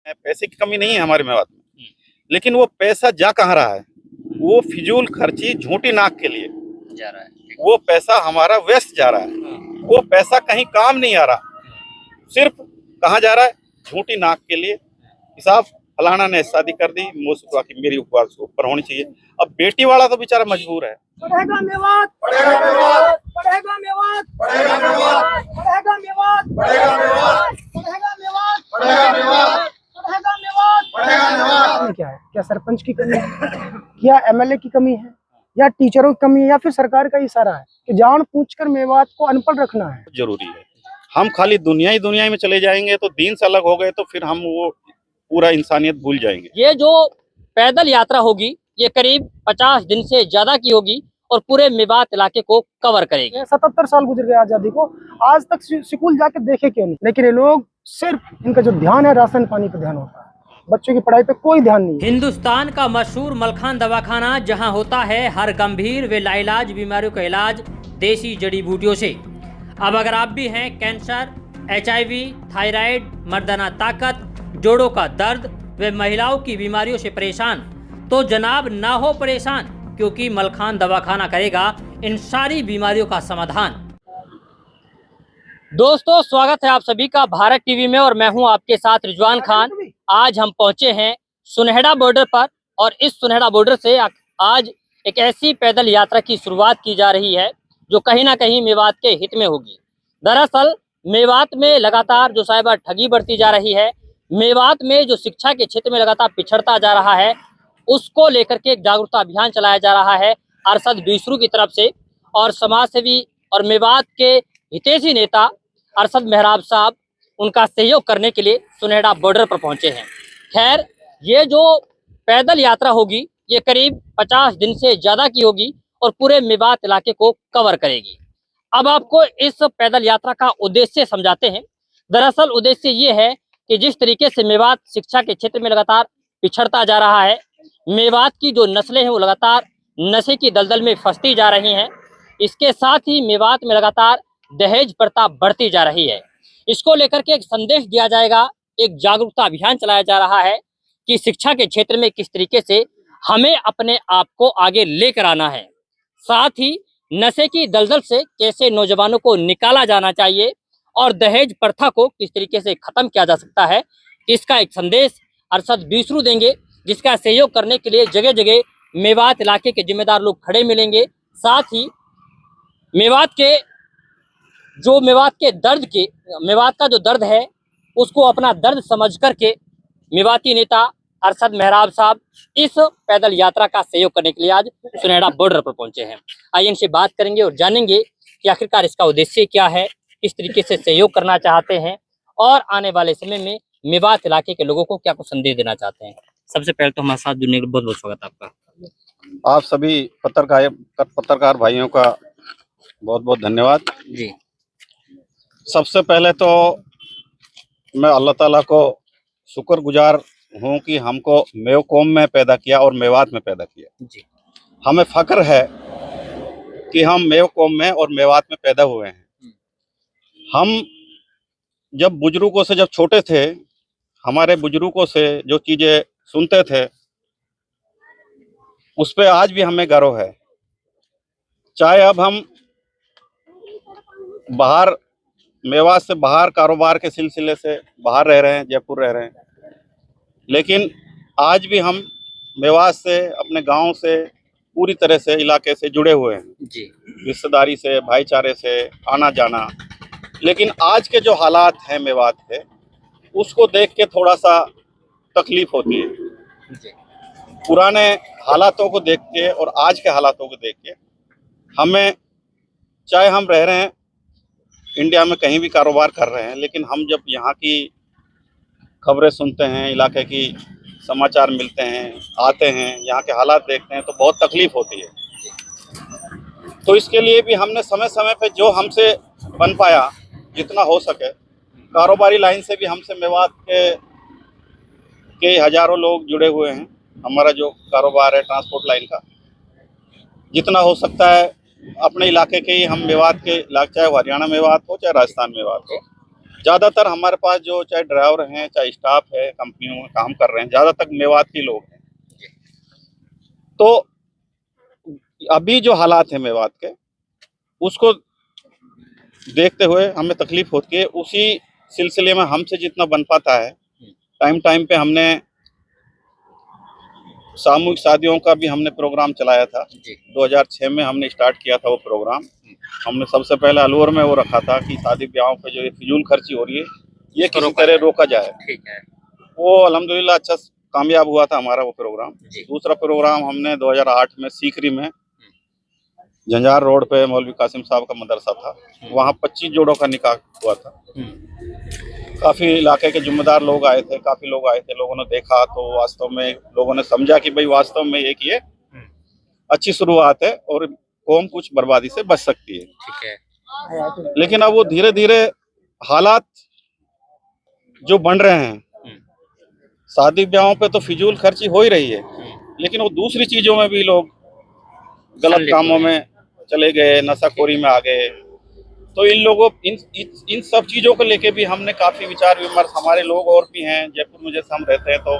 पैसे की कमी नहीं है हमारे मेवात में, लेकिन वो पैसा जा कहाँ रहा है? वो फिजूल खर्ची झूठी नाक के लिए जा रहा है। वो पैसा हमारा व्यस्त जा रहा है। वो पैसा कहीं काम नहीं आ रहा, सिर्फ कहाँ जा रहा है? झूठी नाक के लिए। हिसाब फलाना ने शादी कर दी, की मेरी उपवास ऊपर होनी चाहिए। अब बेटी वाला तो बेचारा मजबूर है। पढ़ेगा मेवात, पढ़ेगा मेवात, पढ़ेगा मेवात, पढ़ेगा मेवात, पढ़ेगा मेवात, पढ़ेगा मेवात, पढ़ेगा मेवात, पढ़ेगा मेवात, पढ़ेगा मेवात, पढ़ेगा मेवात। क्या है? क्या सरपंच की कमी है, या एमएलए की कमी है, या टीचरों की कमी है, या फिर सरकार का इशारा है कि जान पूछकर मेवात को अनपढ़ रखना है? जरूरी है। हम खाली दुनिया में चले जाएंगे तो दीन से अलग हो गए तो फिर हम वो पूरा इंसानियत भूल जाएंगे। ये जो पैदल यात्रा होगी ये करीब 50 दिन से ज्यादा की होगी और पूरे मेवात इलाके को कवर करेगी। 77 साल गुजर गए आजादी को, आज तक स्कूल जाके देखे क्यों नहीं? लेकिन ये लोग सिर्फ इनका जो ध्यान है राशन पानी पे ध्यान होता है, बच्चों की पढ़ाई पे कोई ध्यान नहीं। हिंदुस्तान का मशहूर मलखान दवाखाना जहां होता है हर गंभीर व लाइलाज बीमारियों का इलाज देसी जड़ी बूटियों से। अब अगर आप भी हैं कैंसर, HIV, थायराइड, मर्दाना ताकत, जोड़ों का दर्द व महिलाओं की बीमारियों से परेशान, तो जनाब ना हो परेशान, क्योंकि मलखान दवाखाना करेगा इन सारी बीमारियों का समाधान। दोस्तों, स्वागत है आप सभी का भारत टीवी में और मैं हूं आपके साथ रिजवान खान। आज हम पहुंचे हैं सुनहेड़ा बॉर्डर पर और इस सुनहेड़ा बॉर्डर से आज एक ऐसी पैदल यात्रा की शुरुआत की जा रही है जो कहीं ना कहीं मेवात के हित में होगी। दरअसल मेवात में लगातार जो साइबर ठगी बढ़ती जा रही है, मेवात में जो शिक्षा के क्षेत्र में लगातार पिछड़ता जा रहा है, उसको लेकर के एक जागरूकता अभियान चलाया जा रहा है अरशद बीसरू की तरफ से। और समाज सेवी और मेवात के हितैषी नेता अरशद मेहराब साहब उनका सहयोग करने के लिए सुनहेड़ा बॉर्डर पर पहुंचे हैं। खैर, ये जो पैदल यात्रा होगी ये करीब 50 दिन से ज्यादा की होगी और पूरे मेवात इलाके को कवर करेगी। अब आपको इस पैदल यात्रा का उद्देश्य समझाते हैं। दरअसल उद्देश्य ये है कि जिस तरीके से मेवात शिक्षा के क्षेत्र में लगातार पिछड़ता जा रहा है, मेवात की जो नस्लें हैं वो लगातार नशे की दलदल में फंसती जा रही हैं। इसके साथ ही मेवात में लगातार दहेज प्रथा बढ़ती जा रही है। इसको लेकर के एक संदेश दिया जाएगा, एक जागरूकता अभियान चलाया जा रहा है कि शिक्षा के क्षेत्र में किस तरीके से हमें अपने आप को आगे लेकर आना है। साथ ही नशे की दलदल से कैसे नौजवानों को निकाला जाना चाहिए और दहेज प्रथा को किस तरीके से खत्म किया जा सकता है, इसका एक संदेश अरशद बीसरू देंगे, जिसका सहयोग करने के लिए जगह जगह मेवात इलाके के जिम्मेदार लोग खड़े मिलेंगे। साथ ही मेवात का जो दर्द है उसको अपना दर्द समझ करके मेवाती नेता अरशद मेहराब साहब इस पैदल यात्रा का सहयोग करने के लिए आज सुनहेड़ा बॉर्डर पर पहुंचे हैं। आइए इनसे बात करेंगे और जानेंगे कि आखिरकार इसका उद्देश्य क्या है, किस तरीके से सहयोग करना चाहते हैं और आने वाले समय में मेवात इलाके के लोगों को क्या कुछ संदेश देना चाहते हैं। सबसे पहले तो हमारे साथ जुड़ने के लिए बहुत बहुत स्वागत आपका। आप सभी पत्रकार भाइयों का बहुत बहुत धन्यवाद जी। सबसे पहले तो मैं अल्लाह ताला को शुक्रगुजार हूँ कि हमको मेव कौम में पैदा किया और मेवात में पैदा किया जी। हमें फख्र है कि हम मेव कौम में और मेवात में पैदा हुए हैं। हम जब बुजुर्गों से जब छोटे थे, हमारे बुजुर्गों से जो चीज़ें सुनते थे उस पर आज भी हमें गर्व है। चाहे अब हम बाहर मेवात से बाहर कारोबार के सिलसिले से बाहर रह रहे हैं, जयपुर रह रहे हैं, लेकिन आज भी हम मेवात से, अपने गांव से, पूरी तरह से इलाके से जुड़े हुए हैं जी। रिश्तेदारी से, भाईचारे से आना जाना। लेकिन आज के जो हालात हैं मेवात के, उसको देख के थोड़ा सा तकलीफ होती है जी। पुराने हालातों को देख के और आज के हालातों को देख के हमें, चाहे हम रह रहे हैं इंडिया में कहीं भी कारोबार कर रहे हैं, लेकिन हम जब यहाँ की खबरें सुनते हैं, इलाके की समाचार मिलते हैं, आते हैं, यहाँ के हालात देखते हैं तो बहुत तकलीफ होती है। तो इसके लिए भी हमने समय समय पे जो हमसे बन पाया, जितना हो सके, कारोबारी लाइन से भी हमसे मेवात के हजारों लोग जुड़े हुए हैं। हमारा जो कारोबार है ट्रांसपोर्ट लाइन का, जितना हो सकता है अपने इलाके के ही हम मेवात के इलाके, चाहे हरियाणा मेवात हो चाहे राजस्थान मेवात हो, ज़्यादातर हमारे पास जो चाहे ड्राइवर हैं चाहे स्टाफ है कंपनियों में काम कर रहे हैं ज़्यादातर मेवात के लोग हैं। तो अभी जो हालात हैं मेवात के उसको देखते हुए हमें तकलीफ होती है। उसी सिलसिले में हमसे जितना बन पाता है टाइम टाइम पे हमने सामूहिक शादियों का भी हमने प्रोग्राम चलाया था। 2006 में हमने स्टार्ट किया था वो प्रोग्राम। हमने सबसे पहले अलवर में वो रखा था कि शादी ब्याहों पे जो ये फिजूल खर्ची हो रही है ये किसी तरह रोका जाए। ठीक है। वो अल्हम्दुलिल्लाह अच्छा कामयाब हुआ था हमारा वो प्रोग्राम। दूसरा प्रोग्राम हमने 2008 में सीकरी में झंझार रोड पे मौलवी कासिम साहब का मदरसा था, वहाँ 25 जोड़ों का निकाह हुआ था। काफ़ी इलाके के जिम्मेदार लोग आए थे, काफ़ी लोग आए थे। लोगों ने देखा तो वास्तव में लोगों ने समझा कि भाई वास्तव में एक ये अच्छी शुरुआत है और कौम कुछ बर्बादी से बच सकती है। ठीक है। लेकिन अब वो धीरे धीरे हालात जो बन रहे हैं, शादी ब्याहों पे तो फिजूल खर्ची हो ही रही है, लेकिन वो दूसरी चीजों में भी लोग गलत कामों में चले गए, नशाखोरी में आ गए। तो इन लोगों इन सब चीजों को लेके भी हमने काफी विचार विमर्श, हमारे लोग और भी हैं जयपुर में जैसे हम रहते हैं तो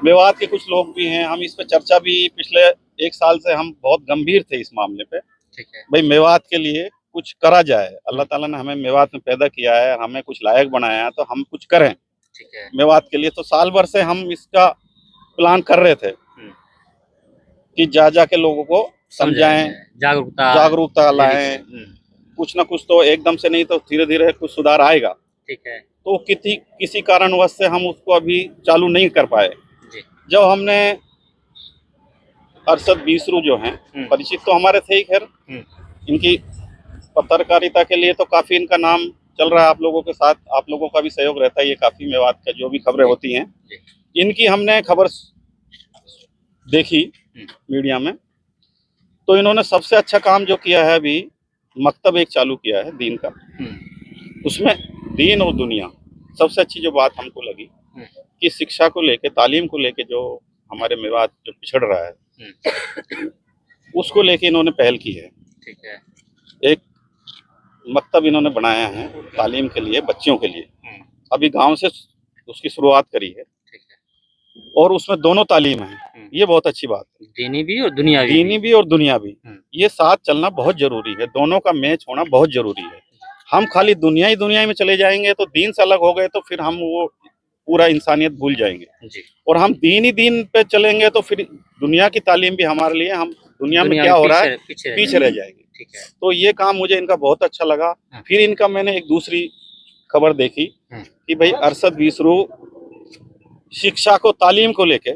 मेवात के कुछ लोग भी हैं, हम इस पे चर्चा भी पिछले 1 साल से हम बहुत गंभीर थे इस मामले पे। ठीक है। भाई मेवात के लिए कुछ करा जाए। अल्लाह ताला ने हमें मेवात में पैदा किया है, हमें कुछ लायक बनाया है, तो हम कुछ करें ठीक है। मेवात के लिए। तो साल भर से हम इसका प्लान कर रहे थे कि जा के लोगों को समझाएं, जागरूकता लाएं। कुछ ना कुछ तो एकदम से नहीं तो धीरे धीरे कुछ सुधार आएगा। ठीक है। तो किसी कारणवश से हम उसको अभी चालू नहीं कर पाए। जब हमने अरशद बीसरू जो हैं, परिचित तो हमारे थे ही, खैर इनकी पत्रकारिता के लिए तो काफ़ी इनका नाम चल रहा है आप लोगों के साथ, आप लोगों का भी सहयोग रहता है। ये काफ़ी मेवात का जो भी खबरें होती हैं इनकी हमने खबर देखी मीडिया में, तो इन्होंने सबसे अच्छा काम जो किया है अभी मकतब एक चालू किया है दीन का। उसमें दीन और दुनिया सबसे अच्छी जो बात हमको लगी कि शिक्षा को लेके, तालीम को लेके जो हमारे मेवात जो पिछड़ रहा है उसको लेके इन्होंने पहल की है। ठीक है। एक मकतब इन्होंने बनाया है तालीम के लिए, बच्चों के लिए। अभी गांव से उसकी शुरुआत करी है और उसमें दोनों तालीम है। ये बहुत अच्छी बात है, दीनी भी और दुनियावी, दीनी भी और दुनिया भी। ये साथ चलना बहुत जरूरी है, दोनों का मैच होना बहुत जरूरी है। हम खाली दुनिया में चले जाएंगे तो दीन से अलग हो गए तो फिर हम वो पूरा इंसानियत भूल जाएंगे जी। और हम दीन पे चलेंगे तो फिर दुनिया की तालीम भी हमारे लिए, हम दुनिया में क्या हो रहा है पीछे रह जाएंगे। ठीक है। तो ये काम मुझे इनका बहुत अच्छा लगा। फिर इनका मैंने एक दूसरी खबर देखी कि भाई अरशद बीसरू शिक्षा को, तालीम को लेके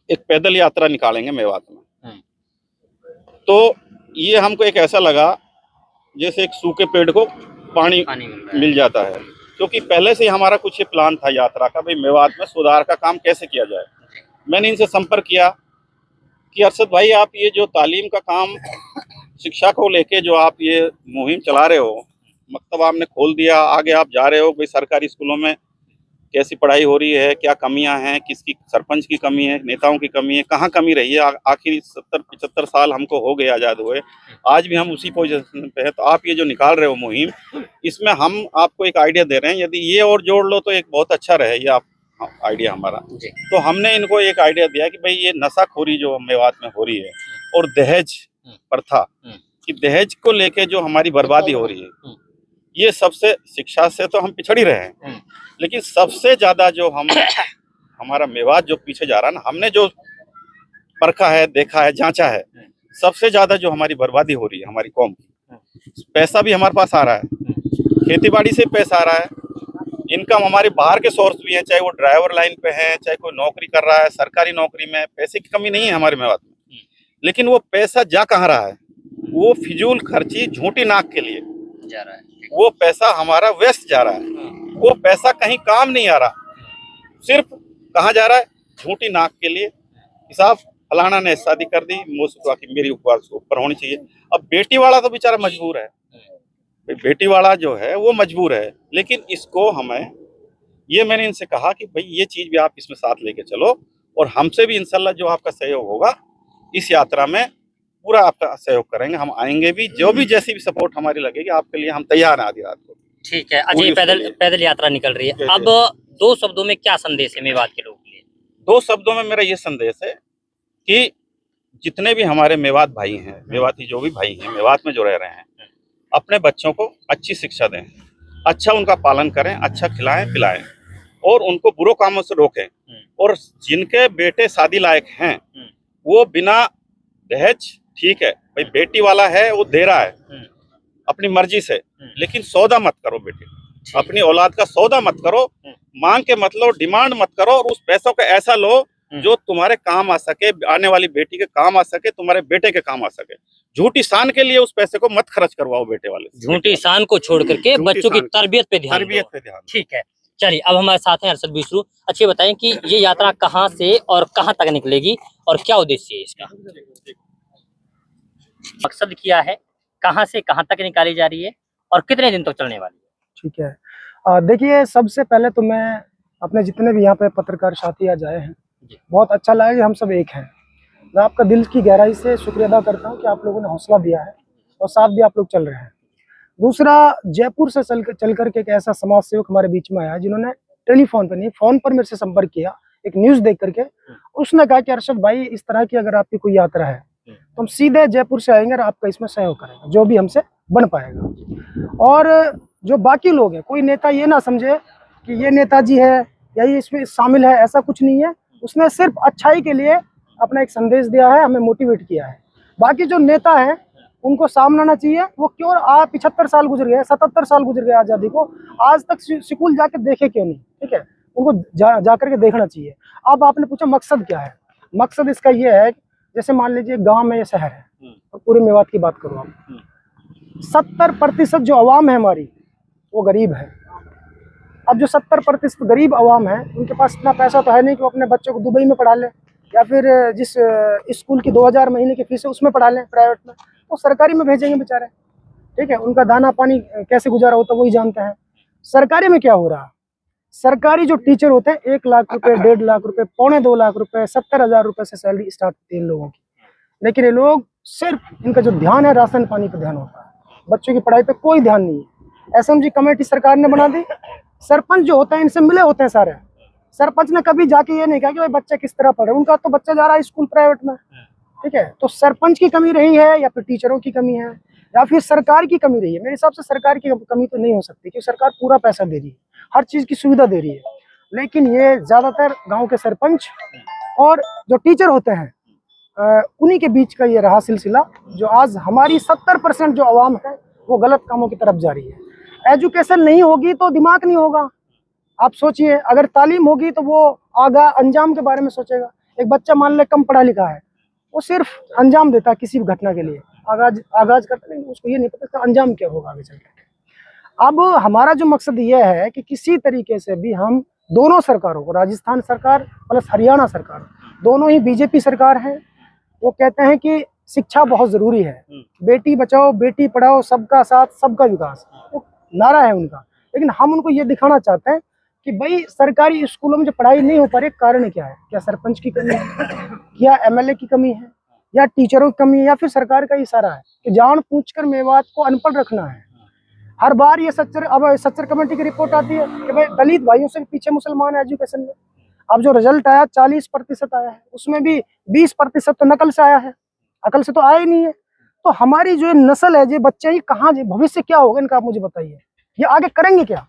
एक पैदल यात्रा निकालेंगे मेवात में। तो ये हमको एक ऐसा लगा जैसे एक सूखे पेड़ को पानी मिल जाता है, क्योंकि पहले से ही हमारा कुछ ये प्लान था यात्रा का, भाई मेवात में सुधार का काम कैसे किया जाए। मैंने इनसे संपर्क किया कि अरशद भाई आप ये जो तालीम का काम, शिक्षा को लेके जो आप ये मुहिम चला रहे हो, मकतब आपने खोल दिया, आगे आप जा रहे हो, भाई सरकारी स्कूलों में कैसी पढ़ाई हो रही है, क्या कमियां हैं, किसकी, सरपंच की कमी है, नेताओं की कमी है, कहाँ कमी रही है। आखिर 70-75 साल हमको हो गए आज़ाद हुए, आज भी हम उसी पोजीशन पे है। तो आप ये जो निकाल रहे हो मुहिम, इसमें हम आपको एक आइडिया दे रहे हैं, यदि ये और जोड़ लो तो एक बहुत अच्छा रहे ये आप आइडिया हमारा। तो हमने इनको एक आइडिया दिया कि भाई ये नशाखोरी जो मेवात में हो रही है और दहेज प्रथा, कि दहेज को लेके जो हमारी बर्बादी हो रही है, ये सबसे, शिक्षा से तो हम पिछड़ ही रहे हैं, लेकिन सबसे ज्यादा जो हमारा मेवात जो पीछे जा रहा है ना, हमने जो परखा है, देखा है, जांचा है, सबसे ज्यादा जो हमारी बर्बादी हो रही है हमारी कौम की। पैसा भी हमारे पास आ रहा है, खेती-बाड़ी से पैसा आ रहा है, इनकम हमारे बाहर के सोर्स भी है, चाहे वो ड्राइवर लाइन पे है, चाहे कोई नौकरी कर रहा है सरकारी नौकरी में, पैसे की कमी नहीं है हमारे मेवात में। लेकिन वो पैसा जा कहाँ रहा है, वो फिजूल खर्ची, झूठी नाक के लिए जा रहा है। वो पैसा हमारा वेस्ट जा रहा है, वो पैसा कहीं काम नहीं आ रहा, सिर्फ कहाँ जा रहा है, झूठी नाक के लिए। हिसाब फलाना ने शादी कर दी, की मेरी ऊपर होनी चाहिए। अब बेटी वाला तो बेचारा मजबूर है, बेटी वाला जो है वो मजबूर है, लेकिन इसको हमें, ये मैंने इनसे कहा कि भाई ये चीज भी आप इसमें साथ लेके चलो, और हमसे भी इंशाल्लाह जो आपका सहयोग होगा इस यात्रा में पूरा आपका सहयोग करेंगे। हम आएंगे भी, जो भी जैसी भी सपोर्ट हमारी लगेगी आपके लिए हम तैयार हैं आधी रात को। ठीक है। अच्छा, ये पूरी उसके पैदल लिए। पैदल यात्रा निकल रही है। जैसे- अब 2 शब्दों में क्या संदेश है मेवात के लोगों के लिए? 2 शब्दों में मेरा ये संदेश है कि जितने भी हमारे मेवात भाई हैं, मेवाती जो भी भाई हैं, मेवात में जो रह रहे हैं, अपने बच्चों को अच्छी शिक्षा दें, अच्छा उनका पालन करें, अच्छा खिलाएं पिलाएं और उनको बुरे कामों से रोकें। और जिनके बेटे शादी लायक हैं वो बिना दहेज, ठीक है भाई, बेटी वाला है वो दे रहा है अपनी मर्जी से, लेकिन सौदा मत करो बेटे, अपनी औलाद का सौदा मत करो, मांग के मत लो, डिमांड मत करो, और उस पैसों का ऐसा लो जो तुम्हारे काम आ सके, आने वाली बेटी के काम आ सके, तुम्हारे बेटे के काम आ सके। झूठी शान के लिए उस पैसे को मत खर्च करवाओ बेटे वाले से। झूठी शान को छोड़ करके झूठी बच्चों की शान, तरबियत पे ध्यान तरबियत दो। पे ध्यान। ठीक है, चलिए अब हमारे साथ हैं अरशद बिसरू। अच्छे बताएं कि ये यात्रा कहाँ से और कहाँ तक निकलेगी और क्या उद्देश्य है इसका, मकसद क्या है, कहाँ से कहाँ तक निकाली जा रही है और कितने दिन तक चलने वाली है? ठीक है। देखिए, सबसे पहले तो मैं अपने जितने भी यहाँ पे पत्रकार साथी आज आए हैं, बहुत अच्छा लगा कि हम सब एक हैं। मैं आपका दिल की गहराई से शुक्रिया अदा करता हूँ कि आप लोगों ने हौसला दिया है और साथ भी आप लोग चल रहे हैं। दूसरा, जयपुर से चल करके एक ऐसा समाज सेवक हमारे बीच में आया जिन्होंने टेलीफोन पर नहीं, फोन पर मेरे से संपर्क किया, एक न्यूज़ देख करके। उसने कहा कि अरशद भाई, इस तरह की अगर आपकी कोई यात्रा है तो हम सीधे जयपुर से आएंगे और आपका इसमें सहयोग करेंगे, जो भी हमसे बन पाएगा। और जो बाकी लोग हैं, कोई नेता ये ना समझे कि ये नेताजी है या ये इसमें शामिल है, ऐसा कुछ नहीं है। उसने सिर्फ अच्छाई के लिए अपना एक संदेश दिया है, हमें मोटिवेट किया है। बाकी जो नेता हैं उनको सामने आना चाहिए। वो क्यों 75 साल गुजर गए, 77 साल गुजर गए आज़ादी को, आज तक स्कूल जाके देखे क्यों नहीं? ठीक है, उनको जा करके देखना चाहिए। अब आपने पूछा मकसद क्या है, मकसद इसका ये है, जैसे मान लीजिए गांव में या शहर है, और पूरे मेवात की बात करूँ आप, 70% जो आवाम है हमारी वो गरीब है। अब जो 70% गरीब आवाम है, उनके पास इतना पैसा तो है नहीं कि वो अपने बच्चों को दुबई में पढ़ा लें, या फिर जिस स्कूल की 2000 महीने की फीस है उसमें पढ़ा लें प्राइवेट में, तो सरकारी में भेजेंगे बेचारे। ठीक है, उनका दाना पानी कैसे गुजारा होता है वही जानते हैं। सरकारी में क्या हो रहा, सरकारी जो टीचर होते हैं 1 लाख रुपए, 1.5 लाख रुपए, 2.25 लाख रुपए, 70,000 रुपए से सैलरी स्टार्ट होती है इन लोगों की। लेकिन ये लोग सिर्फ, इनका जो ध्यान है राशन पानी पे ध्यान होता है, बच्चों की पढ़ाई पे कोई ध्यान नहीं है। एसएमजी कमेटी सरकार ने बना दी, सरपंच जो होते हैं इनसे मिले होते हैं सारे। सरपंच ने कभी जाके ये नहीं कहा कि भाई बच्चा किस तरह पढ़े, उनका तो बच्चा जा रहा है स्कूल प्राइवेट में। ठीक है, तो सरपंच की कमी रही है या फिर टीचरों की कमी है या फिर सरकार की कमी रही है? मेरे हिसाब से सरकार की कमी तो नहीं हो सकती, क्योंकि सरकार पूरा पैसा दे रही है, हर चीज़ की सुविधा दे रही है। लेकिन ये ज़्यादातर गाँव के सरपंच और जो टीचर होते हैं उन्हीं के बीच का ये रहा सिलसिला, जो आज हमारी 70% जो आवाम है वो गलत कामों की तरफ जा रही है। एजुकेशन नहीं होगी तो दिमाग नहीं होगा। आप सोचिए, अगर तालीम होगी तो वो आगा अंजाम के बारे में सोचेगा। एक बच्चा मान ले कम पढ़ा लिखा है, वो सिर्फ अंजाम देता किसी भी घटना के लिए, आगाज करता, लेकिन उसको ये नहीं पता कि अंजाम क्या होगा आगे चल के। अब हमारा जो मकसद ये है कि किसी तरीके से भी हम दोनों सरकारों को, राजस्थान सरकार प्लस हरियाणा सरकार, दोनों ही बीजेपी सरकार हैं, वो कहते हैं कि शिक्षा बहुत ज़रूरी है, बेटी बचाओ बेटी पढ़ाओ, सबका साथ सबका विकास, वो नारा है उनका। लेकिन हम उनको ये दिखाना चाहते हैं कि भाई सरकारी स्कूलों में जो पढ़ाई नहीं हो पा रही, कारण क्या है? क्या सरपंच की कमी है, क्या एमएलए की कमी है, या टीचरों की कमी है, या फिर सरकार का इशारा है कि जान पूछकर मेवात को अनपढ़ रखना है? हर बार ये सच्चर कमेटी की रिपोर्ट आती है कि भाई दलित भाइयों से पीछे मुसलमान है एजुकेशन में। अब जो रिजल्ट आया 40% आया है, उसमें भी 20% तो नकल से आया है, अकल से तो आया ही नहीं है। तो हमारी जो नस्ल है, ये बच्चे ही कहाँ, भविष्य क्या होगा इनका, आप मुझे बताइए। ये आगे करेंगे क्या?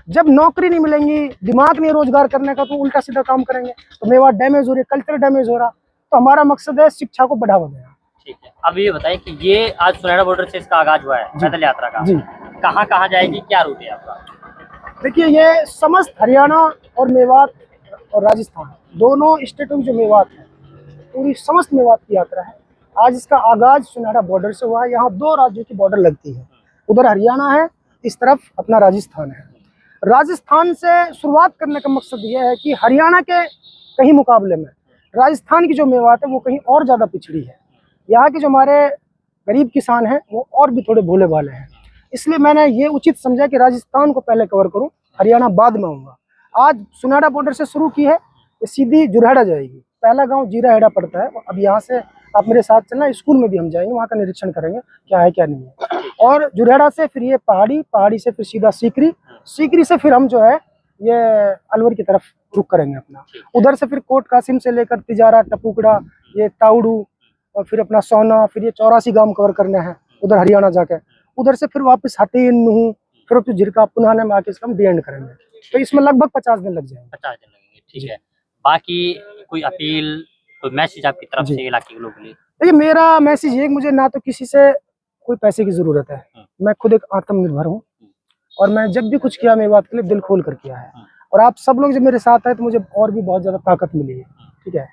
जब नौकरी नहीं मिलेंगी, दिमाग नहीं रोजगार करने का, तो उल्टा सीधा काम करेंगे, तो मेवात डैमेज हो रही है, कल्चर डैमेज हो रहा। तो हमारा मकसद है शिक्षा को बढ़ावा देना। ठीक है, अब ये बताएं कि ये आज सुनहरा बॉर्डर से इसका आगाज हुआ है पैदल यात्रा का, जी, कहाँ कहाँ जाएगी, क्या रूट है आपका? देखिए, ये समस्त हरियाणा और मेवात और राजस्थान दोनों स्टेटों की जो मेवात है, पूरी समस्त मेवात की यात्रा है। आज इसका आगाज सुनहरा बॉर्डर से हुआ है। यहाँ 2 राज्यों की बॉर्डर लगती है, उधर हरियाणा है, इस तरफ अपना राजस्थान है। राजस्थान से शुरुआत करने का मकसद ये है कि हरियाणा के कहीं मुकाबले में राजस्थान की जो मेवात है वो कहीं और ज़्यादा पिछड़ी है। यहाँ के जो हमारे गरीब किसान हैं वो और भी थोड़े भोले भाले हैं, इसलिए मैंने ये उचित समझा कि राजस्थान को पहले कवर करूँ, हरियाणा बाद में आऊँगा। आज सुनहरा बॉर्डर से शुरू की है, ये सीधी जुरहेड़ा जाएगी। पहला गांव जीराहेड़ा पड़ता है, अब यहाँ से आप मेरे साथ चलना, स्कूल में भी हम जाएंगे, वहाँ का निरीक्षण करेंगे क्या है क्या नहीं है। और जुरेड़ा से फिर ये पहाड़ी से फिर सीधा सीकरी से फिर हम जो है ये अलवर की तरफ रुख करेंगे अपना। उधर से फिर कोट कासिम से लेकर तिजारा, टपुकड़ा, ये ताउड़ू और फिर अपना सोना, फिर ये 84 गांव कवर करने हैं उधर हरियाणा जाके। उधर से फिर वापस हटीन, नूह, फिर तो झिरका पुनः में आके इसका हम डी एंड करेंगे। तो इसमें लगभग 50 दिन लग जाएंगे। 50 दिन लगेंगे, ठीक है। बाकी कोई अपील, कोई मैसेज आपकी तरफ से इलाके के लोगों के लिए? देखिए मेरा मैसेज ये, मुझे ना तो किसी से कोई पैसे की जरूरत है, मैं खुद एक आत्मनिर्भर हूँ और मैं जब भी कुछ किया मेवात के लिए दिल खोल कर किया है। और आप सब लोग जब मेरे साथ आए तो मुझे और भी बहुत ज्यादा ताकत मिली है, ठीक है।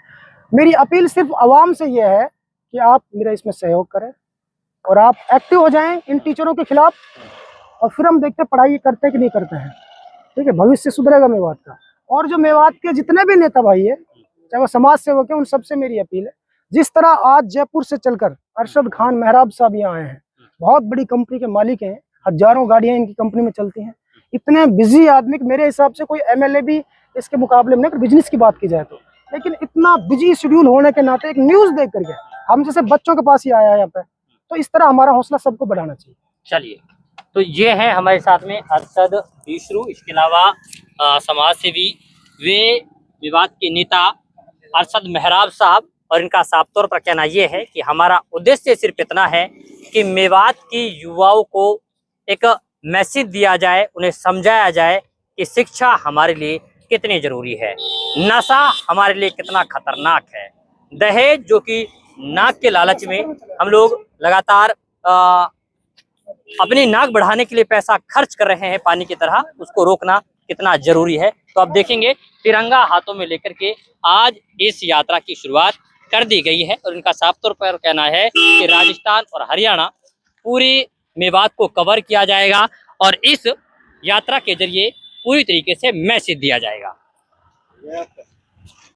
मेरी अपील सिर्फ आवाम से ये है कि आप मेरा इसमें सहयोग करें और आप एक्टिव हो जाएं इन टीचरों के खिलाफ, और फिर हम देखते पढ़ाई करते कि नहीं करते हैं, ठीक है। भविष्य सुधरेगा मेवात का। और जो मेवात के जितने भी नेता भाई है, चाहे वो समाज सेवक है, उन सबसे मेरी अपील है, जिस तरह आज जयपुर से चलकर अरशद खान मेहराब साहब यहाँ आए हैं, बहुत बड़ी कंपनी के मालिक हैं, हजारों गाड़ियां इनकी कंपनी में चलती हैं, इतने बिजी आदमी मेरे हिसाब से कोई एमएलए भी इसके मुकाबले में, बिजनेस की बात की जाए तो, लेकिन इतना बिजी शेड्यूल होने के नाते एक न्यूज देख करके हम जैसे बच्चों के पास ही आया है यहाँ पे, तो इस तरह हमारा हौसला सबको बढ़ाना चाहिए। चलिए, तो ये है हमारे साथ में अरशद बीशरू, इसके अलावा समाज सेवी वे विवाद के नेता अरशद मेहराब साहब, और इनका साफ तौर पर कहना यह है कि हमारा उद्देश्य सिर्फ इतना है कि मेवात की युवाओं को एक मैसेज दिया जाए, उन्हें समझाया जाए कि शिक्षा हमारे लिए कितनी जरूरी है, नशा हमारे लिए कितना खतरनाक है, दहेज जो कि नाक के लालच में हम लोग लगातार अपनी नाक बढ़ाने के लिए पैसा खर्च कर रहे हैं पानी की तरह, उसको रोकना कितना जरूरी है। तो आप देखेंगे तिरंगा हाथों में लेकर के आज इस यात्रा की शुरुआत कर दी गई है, और इनका साफ तौर पर कहना है कि राजस्थान और हरियाणा पूरी मेवात को कवर किया जाएगा और इस यात्रा के जरिए पूरी तरीके से मैसेज दिया जाएगा।